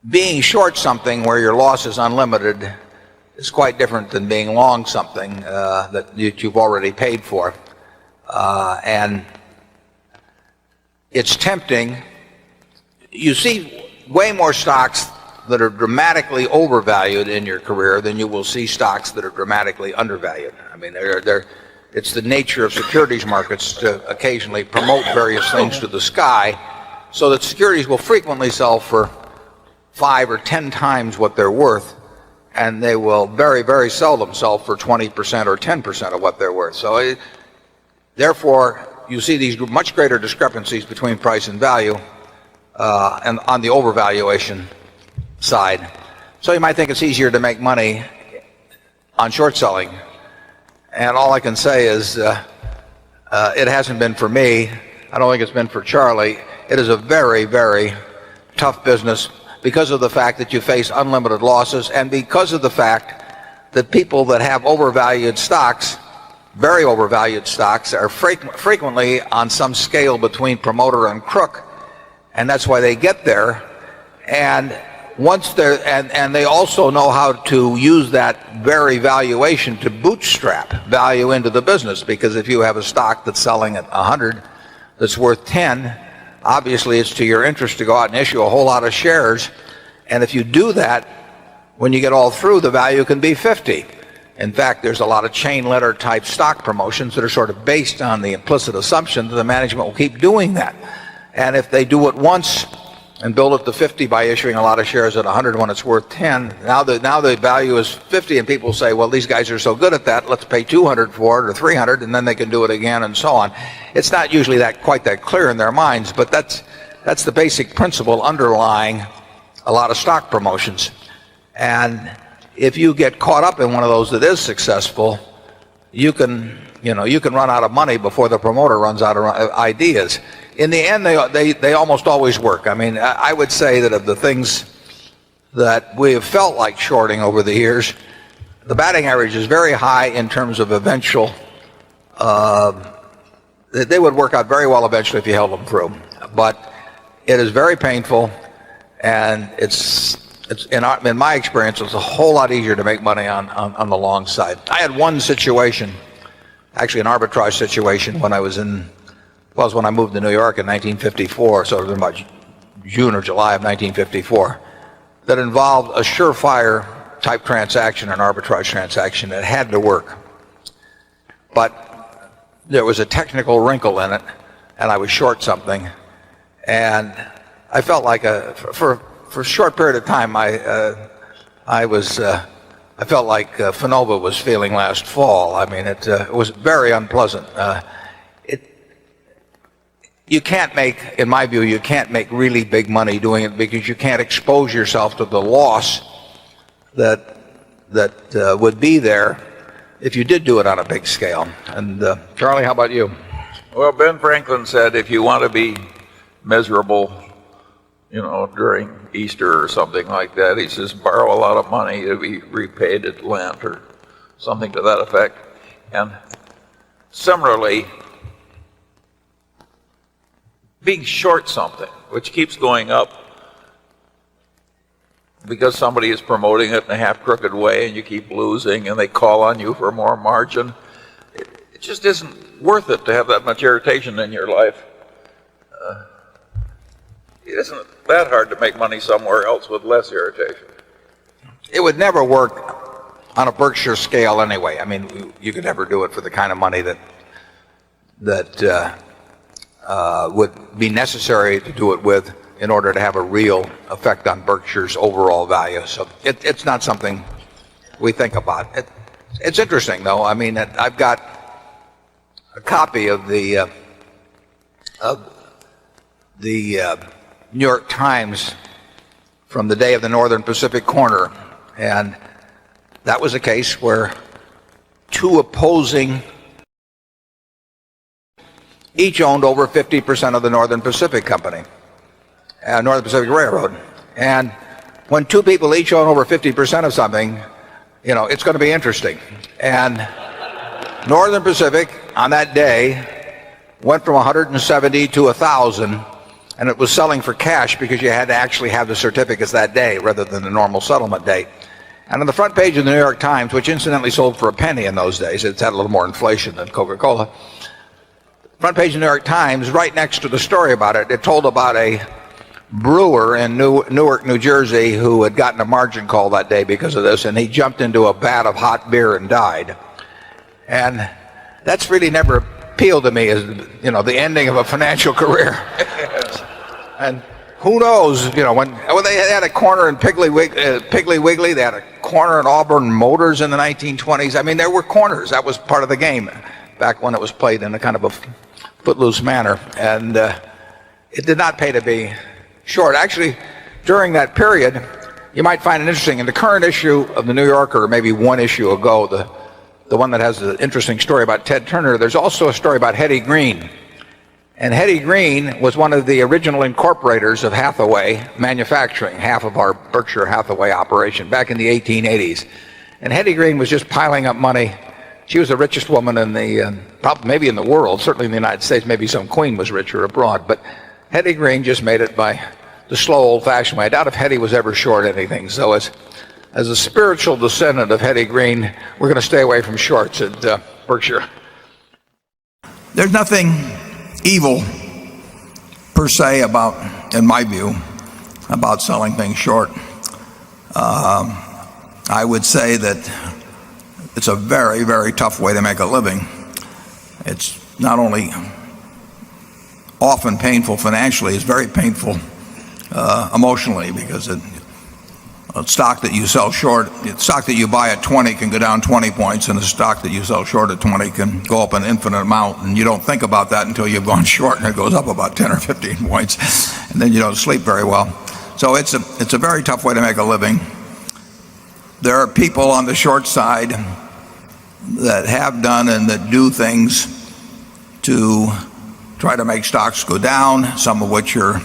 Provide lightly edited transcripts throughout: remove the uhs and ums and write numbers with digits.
being short something where your loss is unlimited is quite different than being long something that you've already paid for. And it's tempting. You see way more stocks that are dramatically overvalued in your career than you will see stocks that are dramatically undervalued. I mean, it's the nature of securities markets to occasionally promote various things to the sky, so that securities will frequently sell for 5 or 10 times what they're worth, and they will very, very seldom sell for 20% or 10% of what they're worth. So therefore, you see these much greater discrepancies between price and value and on the overvaluation side. So you might think it's easier to make money on short selling. And all I can say is it hasn't been for me. I don't think it's been for Charlie. It is a very, very tough business because of the fact that you face unlimited losses, and because of the fact that people that have overvalued stocks, very overvalued stocks, are frequently on some scale between promoter and crook, and that's why they get there. And once they're and they also know how to use that very valuation to bootstrap value into the business, because if you have a stock that's selling at 100 that's worth 10, obviously it's to your interest to go out and issue a whole lot of shares, and if you do that, when you get all through, the value can be 50. In fact, there's a lot of chain letter type stock promotions that are sort of based on the implicit assumption that the management will keep doing that. And if they do it once and build it to 50 by issuing a lot of shares at 100 when it's worth 10, now the value is 50, and people say, well, these guys are so good at that, let's pay 200 for it or 300, and then they can do it again, and so on. It's not usually quite that clear in their minds, but that's the basic principle underlying a lot of stock promotions. And if you get caught up in one of those that is successful, you can run out of money before the promoter runs out of ideas. In the end, they almost always work. I mean, I would say that of the things that we have felt like shorting over the years, the batting average is very high in terms of eventual. They would work out very well eventually if you held them through. But it is very painful, and it's in my experience, it's a whole lot easier to make money on the long side. I had one situation, actually an arbitrage situation, when I moved to New York in 1954, so it was about June or July of 1954, that involved a surefire type transaction, an arbitrage transaction that had to work. But there was a technical wrinkle in it, and I was short something, and I felt like for a short period of time, I felt like Fanova was feeling last fall. I mean, it was very unpleasant. You can't make, in my view, you can't make really big money doing it because you can't expose yourself to the loss that would be there if you did do it on a big scale. And Charlie, how about you? Well, Ben Franklin said if you want to be miserable, during Easter or something like that, he says borrow a lot of money to be repaid at Lent or something to that effect. And similarly, being short something, which keeps going up because somebody is promoting it in a half-crooked way and you keep losing and they call on you for more margin, it just isn't worth it to have that much irritation in your life. It isn't that hard to make money somewhere else with less irritation. It would never work on a Berkshire scale anyway. I mean, you could never do it for the kind of money that would be necessary to do it with in order to have a real effect on Berkshire's overall value. So it's not something we think about. It's interesting, though. I mean, I've got a copy of the New York Times from the day of the Northern Pacific corner, and that was a case where two opposing each owned over 50% of the Northern Pacific Company, Northern Pacific Railroad. And when two people each own over 50% of something, it's going to be interesting. And Northern Pacific on that day went from 170 to 1,000, and it was selling for cash because you had to actually have the certificates that day rather than the normal settlement date. And on the front page of the New York Times, which incidentally sold for a penny in those days, it's had a little more inflation than Coca-Cola. Front page of the New York Times, right next to the story about it, it told about a brewer in Newark, New Jersey, who had gotten a margin call that day because of this, and he jumped into a vat of hot beer and died. And that's really never appealed to me as, the ending of a financial career. And who knows, when they had a corner in Piggly Wiggly, they had a corner in Auburn Motors in the 1920s. I mean, there were corners. That was part of the game back when it was played in a kind of a footloose manner. And it did not pay to be short. Actually, during that period, you might find it interesting. In the current issue of the New Yorker, maybe one issue ago, the one that has the interesting story about Ted Turner, there's also a story about Hetty Green. And Hetty Green was one of the original incorporators of Hathaway Manufacturing, half of our Berkshire Hathaway operation, back in the 1880s. And Hetty Green was just piling up money. She was the richest woman in probably maybe in the world, certainly in the United States. Maybe some queen was richer abroad. But Hetty Green just made it by the slow, old-fashioned way. I doubt if Hetty was ever short anything. So as a spiritual descendant of Hetty Green, we're going to stay away from shorts at Berkshire. There's nothing evil per se about, in my view, about selling things short. I would say that it's a very, very tough way to make a living. It's not only often painful financially, it's very painful emotionally, because a stock that you sell short, a stock that you buy at 20 can go down 20 points, and a stock that you sell short at 20 can go up an infinite amount, and you don't think about that until you've gone short and it goes up about 10 or 15 points, and then you don't sleep very well. So it's a very tough way to make a living. There are people on the short side that have done and that do things to try to make stocks go down, some of which are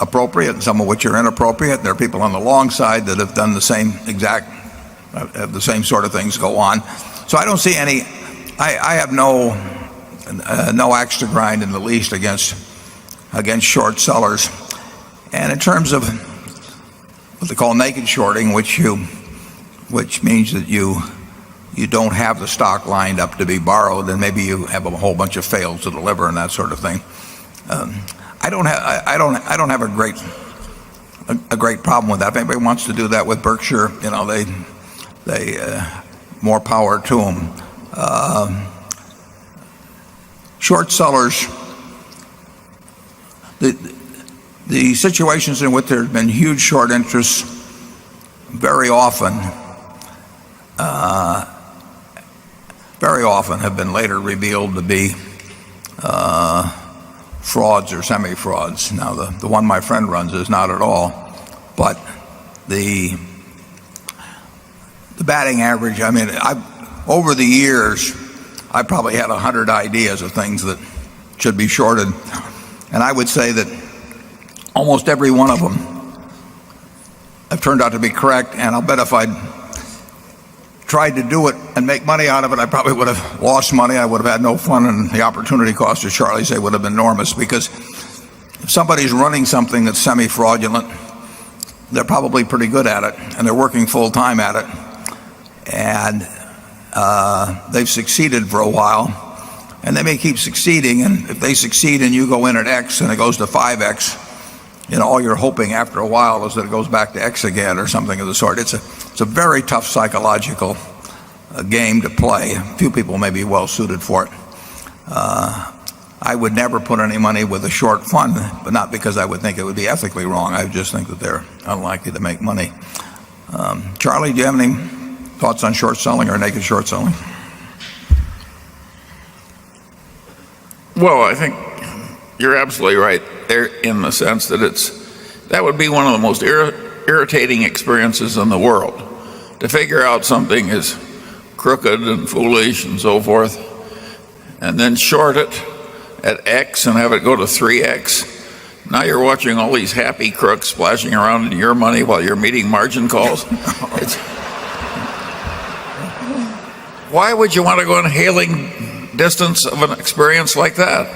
appropriate and some of which are inappropriate. There are people on the long side that have done the same sort of things go on. So I don't see any, I have no axe to grind in the least against short sellers. And in terms of what they call naked shorting, which means that you don't have the stock lined up to be borrowed, and maybe you have a whole bunch of fails to deliver and that sort of thing. I don't have a great problem with that. If anybody wants to do that with Berkshire, they more power to them. Short sellers, the situations in which there have been huge short interests very often have been later revealed to be frauds or semi-frauds. Now, the one my friend runs is not at all, but the batting average, I mean, over the years, I probably had 100 ideas of things that should be shorted, and I would say that almost every one of them have turned out to be correct, and I'll bet if I'd tried to do it and make money out of it, I probably would have lost money. I would have had no fun, and the opportunity cost, as Charlie said, would have been enormous, because if somebody's running something that's semi-fraudulent, they're probably pretty good at it, and they're working full-time at it, and they've succeeded for a while, and they may keep succeeding, and if they succeed and you go in at X and it goes to 5X, all you're hoping after a while is that it goes back to X again or something of the sort. It's a very tough psychological game to play. Few people may be well suited for it. I would never put any money with a short fund, but not because I would think it would be ethically wrong. I just think that they're unlikely to make money. Charlie, do you have any thoughts on short selling or naked short selling? Well, I think you're absolutely right there, in the sense that that would be one of the most irritating experiences in the world, to figure out something is crooked and foolish and so forth, and then short it at X and have it go to 3X. Now you're watching all these happy crooks splashing around in your money while you're meeting margin calls. Why would you want to go in hailing distance of an experience like that?